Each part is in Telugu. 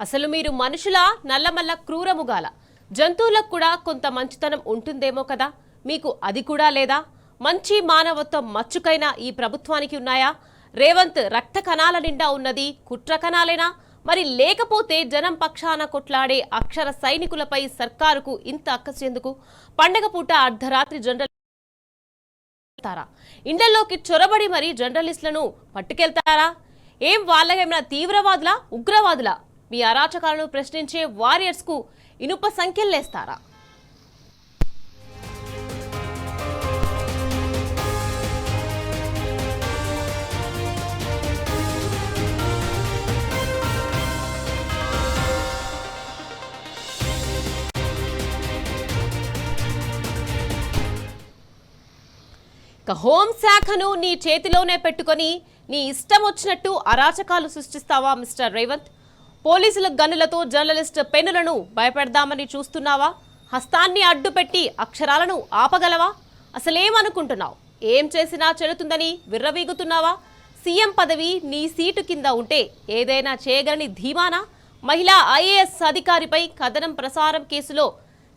అసలు మీరు మనుషుల నల్లమల్ల క్రూరముగాల జంతువులకు కూడా కొంత మంచితనం ఉంటుందేమో కదా, మీకు అది కూడా లేదా? మంచి మానవత్వం మచ్చుకైనా ఈ ప్రభుత్వానికి ఉన్నాయా? రేవంత్ రక్త కణాల నిండా ఉన్నది కుట్ర కణాలేనా? మరి లేకపోతే జనం పక్షాన కొట్లాడే అక్షర సైనికులపై సర్కారుకు ఇంత అక్కసెందుకు? పండగ పూట అర్ధరాత్రి జనరల్ ఇండ్లలోకి చొరబడి మరి జర్నలిస్టులను పట్టుకెళ్తారా? ఏం వాళ్ళేమైనా తీవ్రవాదులా, ఉగ్రవాదులా? మీ అరాచకాలను ప్రశ్నించే వారియర్స్ కు ఇనుప సంఖ్యలేస్తారా? హోంశాఖను నీ చేతిలోనే పెట్టుకొని నీ ఇష్టం వచ్చినట్టు అరాచకాలు సృష్టిస్తావా మిస్టర్ రేవంత్? పోలీసుల గన్నులతో జర్నలిస్ట్ పెన్నులను భయపెడదామని చూస్తున్నావా? హస్తాన్ని అడ్డుపెట్టి అక్షరాలను ఆపగలవా? అసలేమనుకుంటున్నావు? ఏం చేసినా చెల్లుతుందని విర్రవీగుతున్నావా? సీఎం పదవి నీ సీటు కింద ఉంటే ఏదైనా చేయగలని ధీమానా? మహిళా ఐఏఎస్ అధికారిపై కథనం ప్రసారం కేసులో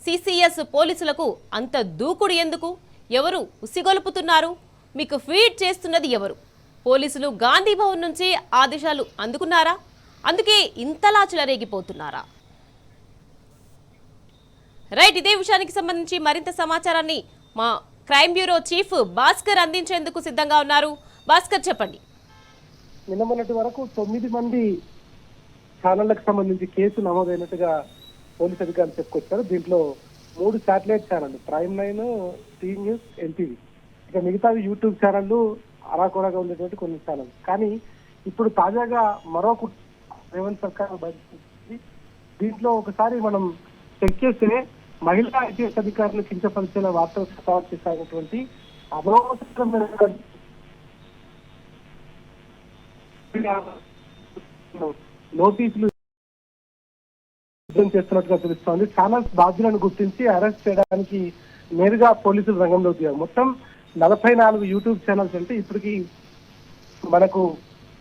సిసిఎస్ పోలీసులకు అంత దూకుడు ఎందుకు? ఎవరు ఉసిగొలుపుతున్నారు? మీకు ఫీడ్ చేస్తున్నది ఎవరు? పోలీసులు గాంధీ భవన్ నుంచి ఆదేశాలు అందుకున్నారా? అందుకే ఇంతలా చెలరేగిపోతున్నారా? రైట్, ఇదే విషయానికి సంబంధించి మరింత సమాచారాన్ని మా క్రైమ్ బ్యూరో చీఫ్ భాస్కర్ అందించేందుకు సిద్ధంగా ఉన్నారు. భాస్కర్, చెప్పండి. నిన్న మొన్నటి వరకు 9 మంది ఛానళ్లకు సంబంధించి కేసు నమోదైనట్టుగా పోలీసు అధికారులు చెప్పుకొచ్చారు. దీంట్లో 3 శాటిలైట్ ఛానళ్లు, ప్రైమ్ 9, టీ న్యూస్, ఎన్టీవీ, ఇక మిగతావి యూట్యూబ్ ఛానళ్లు, అరాకొరగా ఉండేటువంటి కొన్ని ఛానల్. కానీ ఇప్పుడు తాజాగా మరొక రేవంత్ సర్కార్ బయటకు దీంట్లో ఒకసారి మనం చెక్ చేస్తే మహిళా ఐపీఎస్ అధికారులు కించపరిచేలా వార్తలు ప్రసారం చేసినటువంటి అనవసరమైన నోటీసులు చేస్తున్నట్టుగా తెలుస్తోంది. ఛానల్స్ బాధ్యులను గుర్తించి అరెస్ట్ చేయడానికి నేరుగా పోలీసులు రంగంలో దిగారు. మొత్తం 44 యూట్యూబ్ ఛానల్స్ అంటే ఇప్పటికి మనకు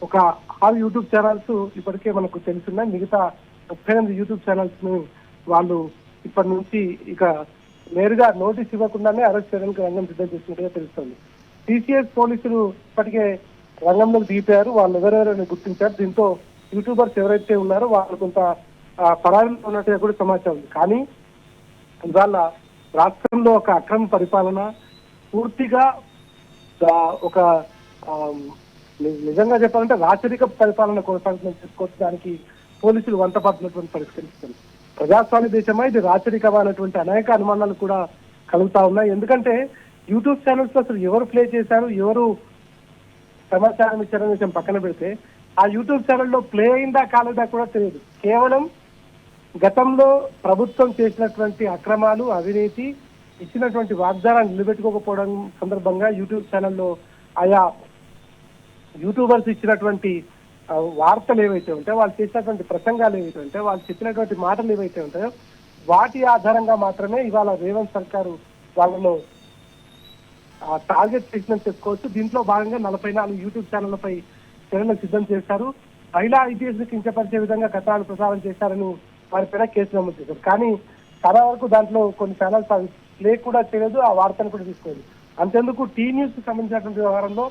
ఒక 6 యూట్యూబ్ ఛానల్స్ ఇప్పటికే మనకు తెలుస్తున్నాయి. మిగతా 38 యూట్యూబ్ ఛానల్స్ ను వాళ్ళు ఇప్పటి నుంచి ఇక నేరుగా నోటీస్ ఇవ్వకుండానే అరెస్ట్ చేయడానికి రంగం సిద్ధం చేసినట్టుగా తెలుస్తోంది. సిసిఎస్ పోలీసులు ఇప్పటికే రంగంలోకి దిగిపోయారు. వాళ్ళు ఎవరెవరైనా గుర్తించారు. దీంతో యూట్యూబర్స్ ఎవరైతే ఉన్నారో వాళ్ళు కొంత పరారీలో ఉన్నట్టుగా కూడా సమాచారం ఉంది. కానీ ఇవాళ రాష్ట్రంలో ఒక అక్రమ పరిపాలన పూర్తిగా ఒక నిజంగా చెప్పాలంటే రాచరిక పరిపాలన కొనసాగుతుందని చెప్పుకోవచ్చు. దానికి పోలీసులు వంతపాడుతున్నటువంటి పరిష్కరిస్తారు. ప్రజాస్వామ్య దేశమా ఇది రాచరికమా అనేటువంటి అనేక అనుమానాలు కూడా కలుగుతా ఉన్నాయి. ఎందుకంటే యూట్యూబ్ ఛానల్స్ లో అసలు ఎవరు ప్లే చేశారు, ఎవరు సమాచారం ఇచ్చారనే విషయం పక్కన పెడితే ఆ యూట్యూబ్ ఛానల్లో ప్లే అయిందా కాలేదా కూడా తెలియదు. కేవలం గతంలో ప్రభుత్వం చేసినటువంటి అక్రమాలు, అవినీతి, ఇచ్చినటువంటి వాగ్దానాన్ని నిలబెట్టుకోకపోవడం సందర్భంగా యూట్యూబ్ ఛానల్లో ఆయా యూట్యూబర్స్ ఇచ్చినటువంటి వార్తలు ఏవైతే ఉంటాయో, వాళ్ళు చేసినటువంటి ప్రసంగాలు ఏవైతే ఉంటాయో, వాళ్ళు చెప్పినటువంటి మాటలు ఏవైతే ఉంటాయో వాటి ఆధారంగా మాత్రమే ఇవాళ రేవంత్ సర్కారు వాళ్ళను టార్గెట్ చేసినట్టు చెప్పుకోవచ్చు. దీంట్లో భాగంగా 44 యూట్యూబ్ ఛానళ్లపై చర్యలు సిద్ధం చేశారు. మహిళా ఐపీఎస్ ని కించపరిచే విధంగా కథనాలు ప్రసారం చేశారని వారిపైన కేసు నమోదు చేశారు. కానీ చాలా వరకు దాంట్లో కొన్ని ఛానల్స్ అవి ప్లే కూడా చేయలేదు, ఆ వార్తను కూడా తీసుకోలేదు. అంతేందుకు టీ న్యూస్ కి సంబంధించినటువంటి వ్యవహారంలో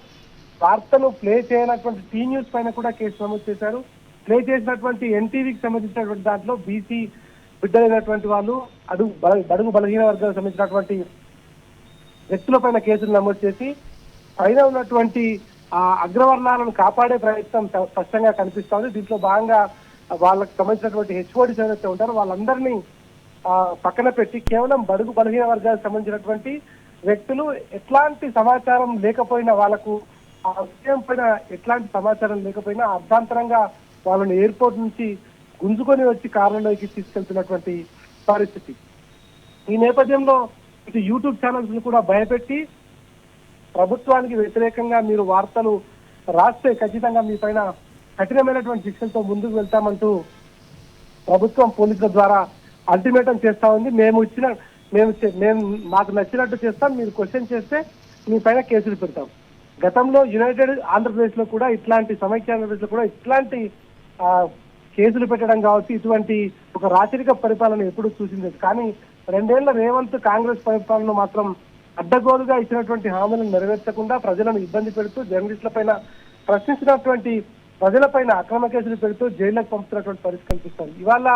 వార్తను ప్లే చేయనటువంటి టీ న్యూస్ పైన కూడా కేసు నమోదు చేశారు. ప్లే చేసినటువంటి ఎన్టీవీకి సంబంధించినటువంటి దాంట్లో బీసీ బిడ్డలైనటువంటి వాళ్ళు, బడుగు బలహీన వర్గాలకు సంబంధించినటువంటి వ్యక్తులపైన కేసులు నమోదు చేసి పైన ఉన్నటువంటి అగ్రవర్ణాలను కాపాడే ప్రయత్నం స్పష్టంగా కనిపిస్తోంది. దీంట్లో భాగంగా వాళ్ళకి సంబంధించినటువంటి హెచ్ఓడీస్ ఏదైతే ఉంటారో వాళ్ళందరినీ పక్కన పెట్టి కేవలం బడుగు బలహీన వర్గాలకు సంబంధించినటువంటి వ్యక్తులు ఎట్లాంటి సమాచారం లేకపోయినా, వాళ్ళకు ఆ విషయం పైన ఎట్లాంటి సమాచారం లేకపోయినా అర్ధాంతరంగా వాళ్ళని ఎయిర్పోర్ట్ నుంచి గుంజుకొని వచ్చి కారులోకి తీసుకెళ్తున్నటువంటి పరిస్థితి. ఈ నేపథ్యంలో ఇటు యూట్యూబ్ ఛానల్స్ ను కూడా భయపెట్టి ప్రభుత్వానికి వ్యతిరేకంగా మీరు వార్తలు రాస్తే ఖచ్చితంగా మీ పైన కఠినమైనటువంటి శిక్షలతో ముందుకు వెళ్తామంటూ ప్రభుత్వం పోలీసుల ద్వారా అల్టిమేటం చేస్తా ఉంది. మేము మాకు నచ్చినట్టు చేస్తాం, మీరు క్వశ్చన్ చేస్తే మీ పైన కేసులు పెడతాం. గతంలో యునైటెడ్ ఆంధ్రప్రదేశ్ లో కూడా ఇట్లాంటి సమైక్య ఆంధ్రప్రదేశ్ లో కూడా ఇట్లాంటి కేసులు పెట్టడం కావచ్చు, ఇటువంటి ఒక రాచరిక పరిపాలన ఎప్పుడు చూసింది. కానీ 2 ఏళ్ల రేవంత్ కాంగ్రెస్ పరిపాలన మాత్రం అడ్డగోలుగా ఇచ్చినటువంటి హామీలను నెరవేర్చకుండా ప్రజలను ఇబ్బంది పెడుతూ జర్నలిస్టుల పైన ప్రశ్నించినటువంటి ప్రజలపైన అక్రమ కేసులు పెడుతూ జైళ్లకు పంపుతున్నటువంటి పరిస్థితి కనిపిస్తుంది. ఇవాళ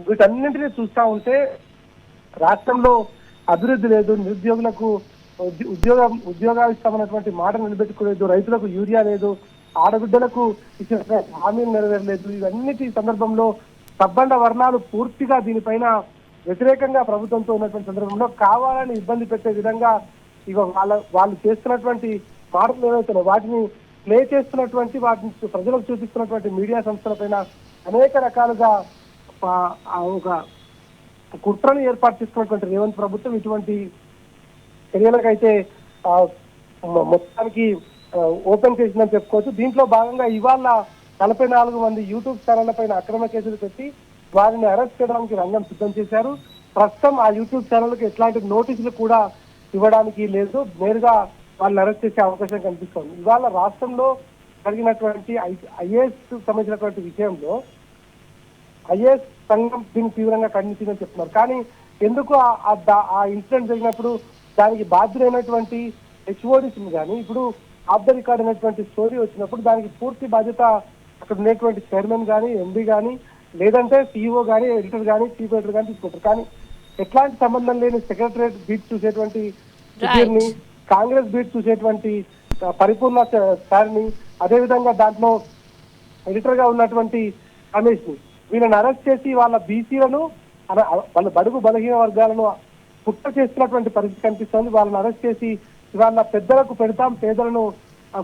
వీటన్నింటినీ చూస్తా ఉంటే రాష్ట్రంలో అభివృద్ధి లేదు, నిరుద్యోగులకు ఉద్యోగాలు ఇస్తామన్నటువంటి మాట నిలబెట్టుకోలేదు, రైతులకు యూరియా లేదు, ఆడబిడ్డలకు ఇచ్చిన హామీలు నెరవేరలేదు. ఇవన్నిటి సందర్భంలో సబ్బండ వర్ణాలు పూర్తిగా దీనిపైన వ్యతిరేకంగా ప్రభుత్వంతో ఉన్నటువంటి సందర్భంలో కావాలని ఇబ్బంది పెట్టే విధంగా వాళ్ళు చేస్తున్నటువంటి మాటలు ఏవైతున్నాయో వాటిని ప్లే చేస్తున్నటువంటి, వాటిని ప్రజలకు చూపిస్తున్నటువంటి మీడియా సంస్థలపైన అనేక రకాలుగా ఒక కుట్రను ఏర్పాటు చేసుకున్నటువంటి రేవంత్ ప్రభుత్వం ఇటువంటి చర్యలకైతే మొత్తానికి ఓపెన్ చేసిందని చెప్పుకోవచ్చు. దీంట్లో భాగంగా ఇవాళ 44 మంది యూట్యూబ్ ఛానళ్ల పైన అక్రమ కేసులు పెట్టి వారిని అరెస్ట్ చేయడానికి రంగం సిద్ధం చేశారు. ప్రస్తుతం ఆ యూట్యూబ్ ఛానల్కి ఎట్లాంటి నోటీసులు కూడా ఇవ్వడానికి లేదు, నేరుగా వాళ్ళని అరెస్ట్ చేసే అవకాశం కనిపిస్తోంది. ఇవాళ రాష్ట్రంలో జరిగినటువంటి ఐఏఎస్ సంబంధించినటువంటి విషయంలో ఐఏఎస్ సంఘం దీన్ని తీవ్రంగా ఖండించిందని చెప్తున్నారు. కానీ ఎందుకు ఆ ఇన్సిడెంట్ జరిగినప్పుడు దానికి బాధ్యులైనటువంటి హెచ్ఓడిస్ కానీ ఇప్పుడు ఆఫ్ ద రికార్డ్ అనేటువంటి స్టోరీ వచ్చినప్పుడు దానికి పూర్తి బాధ్యత అక్కడ ఉన్నటువంటి చైర్మన్ కానీ, ఎండీ కానీ, లేదంటే సిఇఓ కానీ, ఎడిటర్ కానీ, చీఫ్ ఎడిటర్ కానీ తీసుకుంటారు. కానీ ఎట్లాంటి సంబంధం లేని సెక్రటరియట్ బీట్ చూసేటువంటి సుధీర్ని, కాంగ్రెస్ బీట్ చూసేటువంటి పరిపూర్ణ సార్ని, అదేవిధంగా దాంట్లో ఎడిటర్ గా ఉన్నటువంటి రమేష్ ని, వీళ్ళని అరెస్ట్ చేసి వాళ్ళ బీసీలను, వాళ్ళ బడుగు బలహీన వర్గాలను పుట్ట చేస్తున్నటువంటి పరిస్థితి కనిపిస్తోంది. వాళ్ళని అరెస్ట్ చేసి ఇవాళ పెద్దలకు పెడతాం, పేదలను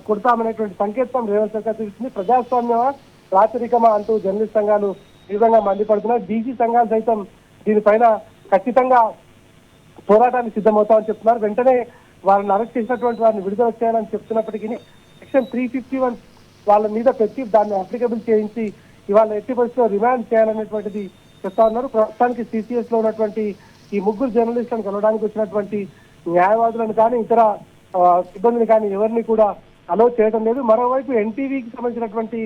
కొడతామనేటువంటి సంకేతం రేవంత్ సర్కార్ చూపిస్తుంది. ప్రజాస్వామ్యమా రాచరికమా అంటూ జర్నలిస్ట్ సంఘాలు తీవ్రంగా మండిపడుతున్నాయి. బీసీ సంఘాలు సైతం దీనిపైన ఖచ్చితంగా పోరాటానికి సిద్ధమవుతామని చెప్తున్నారు. వెంటనే వాళ్ళని అరెస్ట్ చేసినటువంటి వారిని విడుదల చేయాలని చెప్తున్నప్పటికీ సెక్షన్ 351 వాళ్ళ మీద పెట్టి దాన్ని అప్లికబుల్ చేయించి ఇవాళ ఎట్టి పరిస్థితుల్లో రిమాండ్ చేయాలనేటువంటిది చెప్తా ఉన్నారు. ప్రస్తుతానికి సిసిఎస్ లో ఉన్నటువంటి ఈ 3 జర్నలిస్టులను కలవడానికి వచ్చినటువంటి న్యాయవాదులను కానీ ఇతర సిబ్బందిని కానీ ఎవరిని కూడా అలో చేయడం లేదు. మరోవైపు ఎన్టీవీకి సంబంధించినటువంటి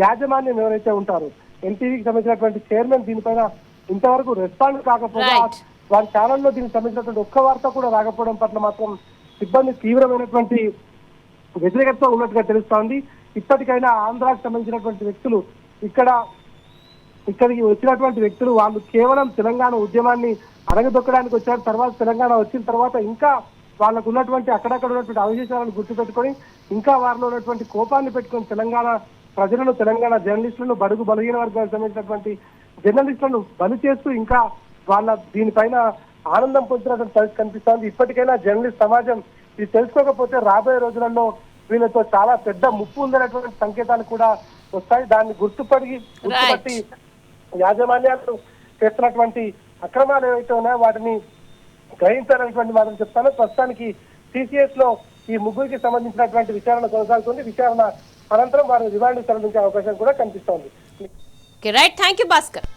యాజమాన్యం ఎవరైతే ఉంటారో, ఎన్టీవీకి సంబంధించినటువంటి చైర్మన్ దీనిపైన ఇంతవరకు రెస్పాండ్ కాకపోగా వారి ఛానల్లో దీనికి సంబంధించినటువంటి ఒక్క వార్త కూడా రాకపోవడం పట్ల మాత్రం సిబ్బంది తీవ్రమైనటువంటి వ్యతిరేకత ఉన్నట్టుగా తెలుస్తోంది. ఇప్పటికైనా ఆంధ్రాకి సంబంధించినటువంటి వ్యక్తులు ఇక్కడికి వచ్చినటువంటి వ్యక్తులు వాళ్ళు కేవలం తెలంగాణ ఉద్యమాన్ని అడగదొక్కడానికి వచ్చారు. తర్వాత తెలంగాణ వచ్చిన తర్వాత ఇంకా వాళ్ళకు ఉన్నటువంటి అక్కడక్కడ ఉన్నటువంటి అవశేషాలను గుర్తుపెట్టుకొని ఇంకా వారిలో ఉన్నటువంటి కోపాన్ని పెట్టుకొని తెలంగాణ ప్రజలను, తెలంగాణ జర్నలిస్టులను, బడుగు బలహీన వర్గాలకు సంబంధించినటువంటి జర్నలిస్టులను బలి చేస్తూ ఇంకా వాళ్ళ దీనిపైన ఆనందం పొందుతున్నటువంటి పరిస్థితి కనిపిస్తోంది. ఇప్పటికైనా జర్నలిస్ట్ సమాజం ఇది తెలుసుకోకపోతే రాబోయే రోజులలో వీళ్ళతో చాలా పెద్ద ముప్పు ఉందనేటువంటి సంకేతాలు కూడా వస్తాయి. దాన్ని గుర్తుపట్టి యాజమాన్యాలు చేస్తున్నటువంటి అక్రమాలు ఏవైతే ఉన్నాయో వాటిని గ్రహించాలనేటువంటి మాత్రం చెప్తాను. ప్రస్తుతానికి సిసిఎస్ లో ఈ 3కి సంబంధించినటువంటి విచారణ కొనసాగుతుంది. విచారణ అనంతరం వారు రిమాండ్ తరలించే అవకాశం కూడా కనిపిస్తోంది. Right, thank you Bhaskar.